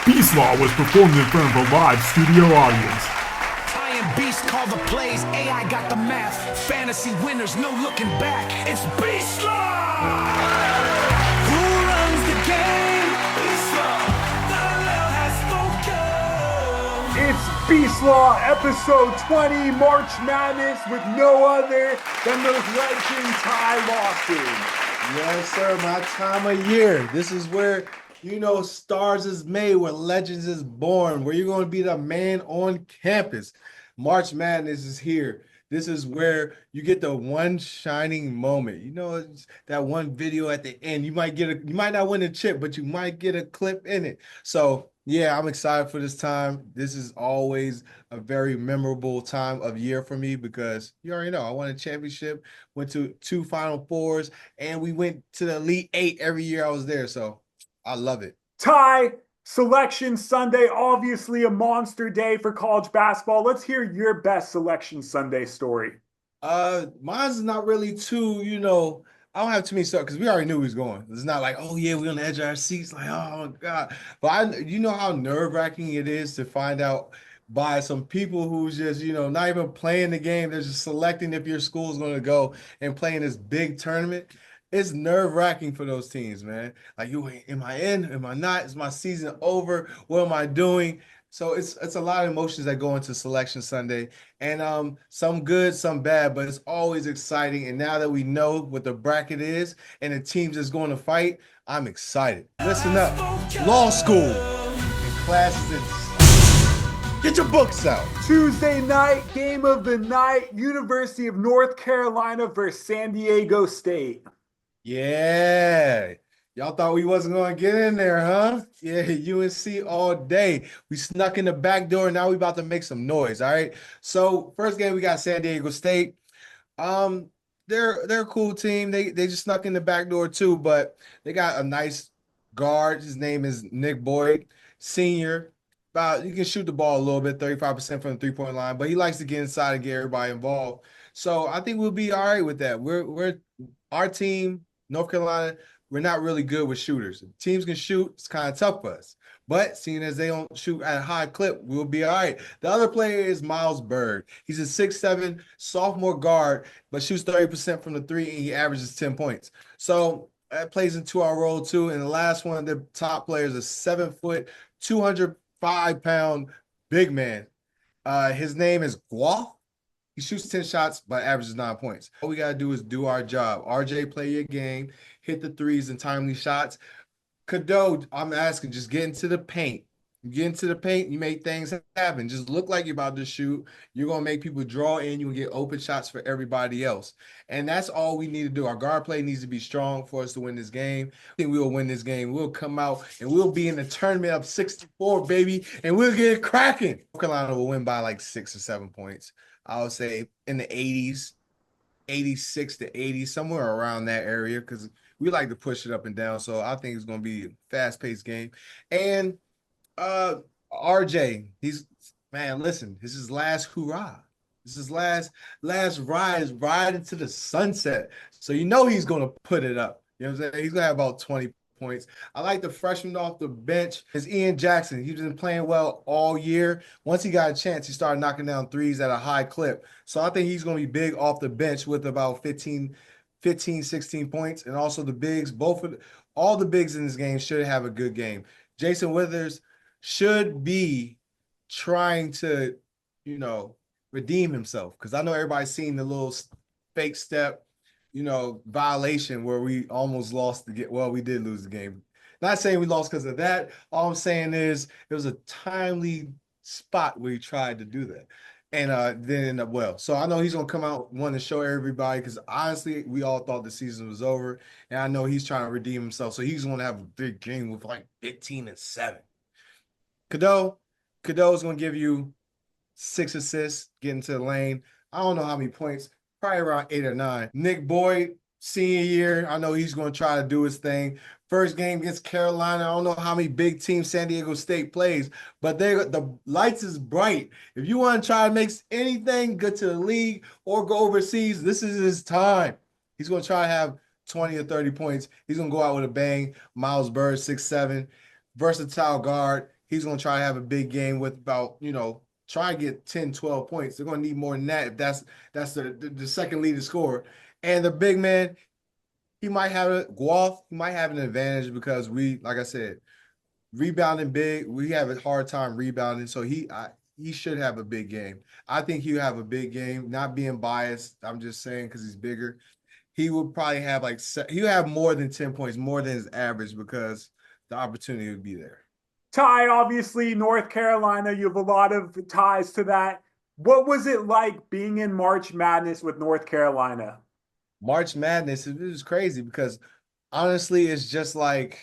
Peace Law was performed in front of a live studio audience. Ty and Beast call the plays, AI got the math. Fantasy winners, no looking back. It's Beast Law! Who runs the game? Beast Law. The law has spoken. It's Beast Law episode 20, March Madness, with no other than those legends, Ty Lawson. Yes, sir. My time of year. This is where, stars is made, where legends is born, where you're going to be the man on campus. March Madness is here. This is where you get the one shining moment. It's that one video at the end. You might not win a chip, but you might get a clip in it. So, yeah, I'm excited for this time. This is always a very memorable time of year for me because you already know I won a championship, went to 2 Final Fours, and we went to the Elite Eight every year I was there. So I love it. Ty, Selection Sunday, obviously a monster day for college basketball. Let's hear your best Selection Sunday story. Mine's not really too, I don't have too many stuff because we already knew he was going. It's not like, oh yeah, we're on the edge of our seats, like, oh my God. But you know how nerve-wracking it is to find out by some people who's just, not even playing the game. They're just selecting if your school is going to go and play in this big tournament. It's nerve-wracking for those teams, man. Like, am I in? Am I not? Is my season over? What am I doing? So it's a lot of emotions that go into Selection Sunday, and some good, some bad, but it's always exciting. And now that we know what the bracket is and the teams that's going to fight, I'm excited. Listen up, law school and classes. Get your books out. Tuesday night, game of the night, University of North Carolina versus San Diego State. Yeah. Y'all thought we wasn't going to get in there, huh? Yeah, UNC all day. We snuck in the back door. Now we about to make some noise, all right? So first game, we got San Diego State. They're a cool team. They just snuck in the back door too, but they got a nice guard. His name is Nick Boyd, senior. You can shoot the ball a little bit, 35% from the three-point line, but he likes to get inside and get everybody involved. So I think we'll be all right with that. We're our team, North Carolina. We're not really good with shooters. If teams can shoot, it's kind of tough for us. But seeing as they don't shoot at a high clip, we'll be all right. The other player is Miles Bird. He's a 6'7" sophomore guard, but shoots 30% from the three, and he averages 10 points. So that plays into our role too. And the last one of the top players is 7 foot, 205-pound big man. His name is Guaf. He shoots 10 shots, but averages 9 points. All we got to do is do our job. RJ, play your game, hit the threes and timely shots. Cadeau, I'm asking, just get into the paint. You get into the paint, you make things happen. Just look like you're about to shoot. You're going to make people draw in. You're going to get open shots for everybody else. And that's all we need to do. Our guard play needs to be strong for us to win this game. I think we'll win this game. We'll come out, and we'll be in the tournament up 64, baby, and we'll get it cracking. North Carolina will win by like 6 or 7 points. I would say in the 80s, 86 to 80, somewhere around that area, because we like to push it up and down. So I think it's going to be a fast-paced game. And RJ, listen, this is his last hurrah. This is last ride into the sunset. So he's going to put it up. You know what I'm saying? He's going to have about 20 points. I like the freshman off the bench is Ian Jackson. He's been playing well all year. Once he got a chance, he started knocking down threes at a high clip. So I think he's going to be big off the bench with about 15, 16 points. And also the bigs, all the bigs in this game should have a good game. Jason Withers should be trying to, redeem himself, because I know everybody's seen the little fake step, violation where we almost lost the game. Well, we did lose the game. Not saying we lost because of that. All I'm saying is it was a timely spot where he tried to do that. And then ended up well. So I know he's going to come out wanting to show everybody, because honestly, we all thought the season was over. And I know he's trying to redeem himself. So he's going to have a big game with like 15 and 7. Cadeau is going to give you 6 assists, get into the lane. I don't know how many points. Probably around 8 or 9. Nick Boyd, senior year, I know he's going to try to do his thing. First game against Carolina. I don't know how many big teams San Diego State plays, but the lights is bright. If you want to try to make anything good to the league or go overseas, this is his time. He's going to try to have 20 or 30 points. He's going to go out with a bang. Miles Bird, 6'7", versatile guard. he's going to try to have a big game with about, try and get 10, 12 points. They're going to need more than that if that's the second leading scorer. And the big man, he might have he might have an advantage because like I said, rebounding big, we have a hard time rebounding. So he should have a big game. I think he'll have a big game, not being biased. I'm just saying because he's bigger. He would probably have he'll have more than 10 points, more than his average because the opportunity would be there. Ty, obviously, North Carolina, you have a lot of ties to that. What was it like being in March Madness with North Carolina? March Madness, it was crazy because honestly, it's just like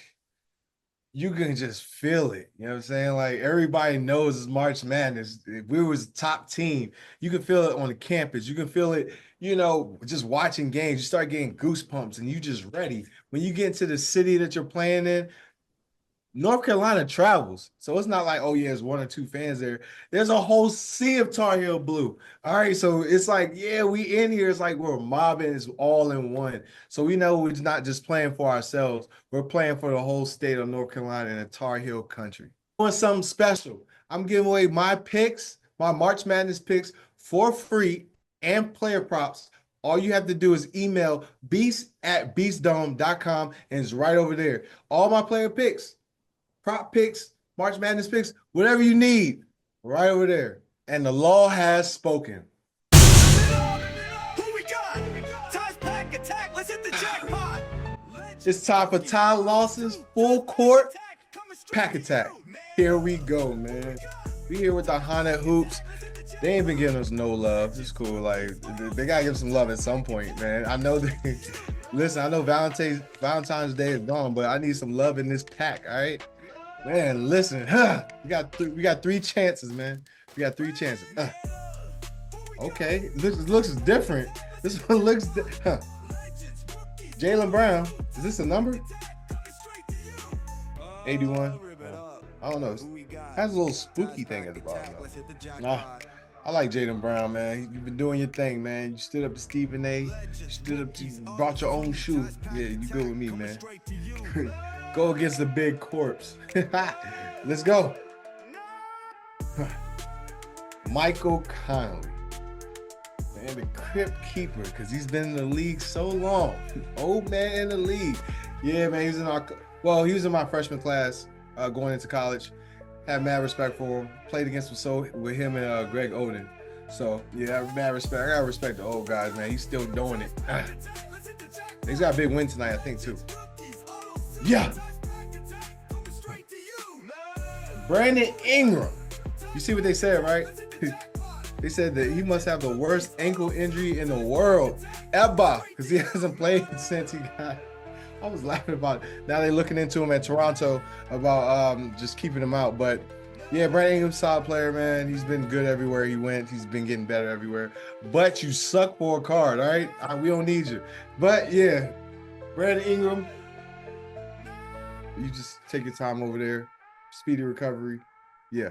you can just feel it. You know what I'm saying? Like everybody knows it's March Madness. If we was top team, you can feel it on the campus. You can feel it, just watching games. You start getting goosebumps and you just ready. When you get into the city that you're playing in, North Carolina travels. So it's not like, oh, yeah, there's one or two fans there. There's a whole sea of Tar Heel blue. All right. So it's like, yeah, we in here. It's like we're mobbing. It's all in one. So we know we're not just playing for ourselves. We're playing for the whole state of North Carolina and the Tar Heel country. Doing something special. I'm giving away my picks, my March Madness picks for free and player props. All you have to do is email beast@beastdome.com and it's right over there. All my player picks, prop picks, March Madness picks, whatever you need, right over there. And the law has spoken. Who we got? Ty's pack attack. Let's hit the jackpot. It's time for Ty Lawson's full court pack attack. Here we go, man. We here with the Haunted Hoops. They ain't been giving us no love. It's cool. Like they gotta give some love at some point, man. I know listen, I know Valentine's Day is gone, but I need some love in this pack, all right? Man, listen, we got three chances, man. We got three chances. Okay, this looks different. This one looks Jaylen Brown. Is this a number? 81. I don't know. It has a little spooky thing at the bottom. I like Jaylen Brown, man. You've been doing your thing, man. You stood up to Stephen A. You brought your own shoe. Yeah, you good with me, man. Go against the big corpse. Let's go. Michael Connolly. Man, the crypt keeper, because he's been in the league so long. Old man in the league. Yeah, man, he was in my freshman class going into college. Had mad respect for him. Played against him with him and Greg Oden. So, yeah, mad respect. I got to respect the old guys, man. He's still doing it. He's got a big win tonight, I think, too. Yeah. Brandon Ingram. You see what they said, right? They said that he must have the worst ankle injury in the world ever because he hasn't played since he got. I was laughing about it. Now they're looking into him at Toronto about just keeping him out. But yeah, Brandon Ingram's a solid player, man. He's been good everywhere he went. He's been getting better everywhere. But you suck for a card, all right? We don't need you. But yeah, Brandon Ingram, you just take your time over there. Speedy recovery. Yeah.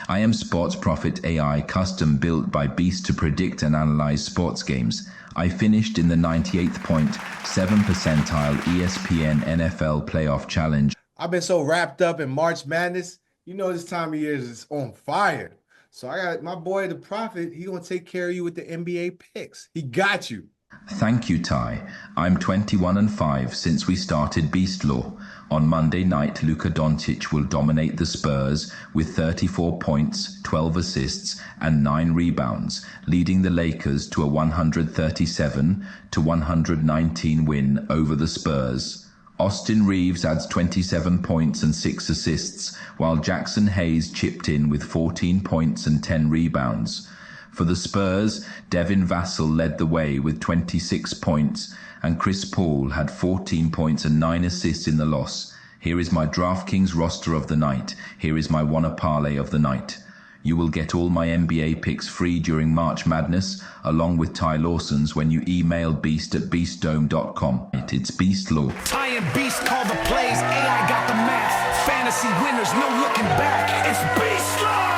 I am Sports Prophet AI, custom built by Beast to predict and analyze sports games. I finished in the 98.7 percentile ESPN NFL Playoff Challenge. I've been so wrapped up in March Madness. You know this time of year is on fire. So I got my boy, the Prophet. He gonna take care of you with the NBA picks. He got you. Thank you, Ty. I'm 21-5 since we started Beast Law. On Monday night, Luka Doncic will dominate the Spurs with 34 points, 12 assists, and 9 rebounds, leading the Lakers to a 137-119 win over the Spurs. Austin Reeves adds 27 points and 6 assists, while Jackson Hayes chipped in with 14 points and 10 rebounds. For the Spurs, Devin Vassell led the way with 26 points, and Chris Paul had 14 points and 9 assists in the loss. Here is my DraftKings roster of the night. Here is my Wanna Parlay of the night. You will get all my NBA picks free during March Madness, along with Ty Lawson's when you email beast@beastdome.com. It's Beast Law. Ty and Beast call the plays, AI got the math. Fantasy winners, no looking back. It's Beast Law!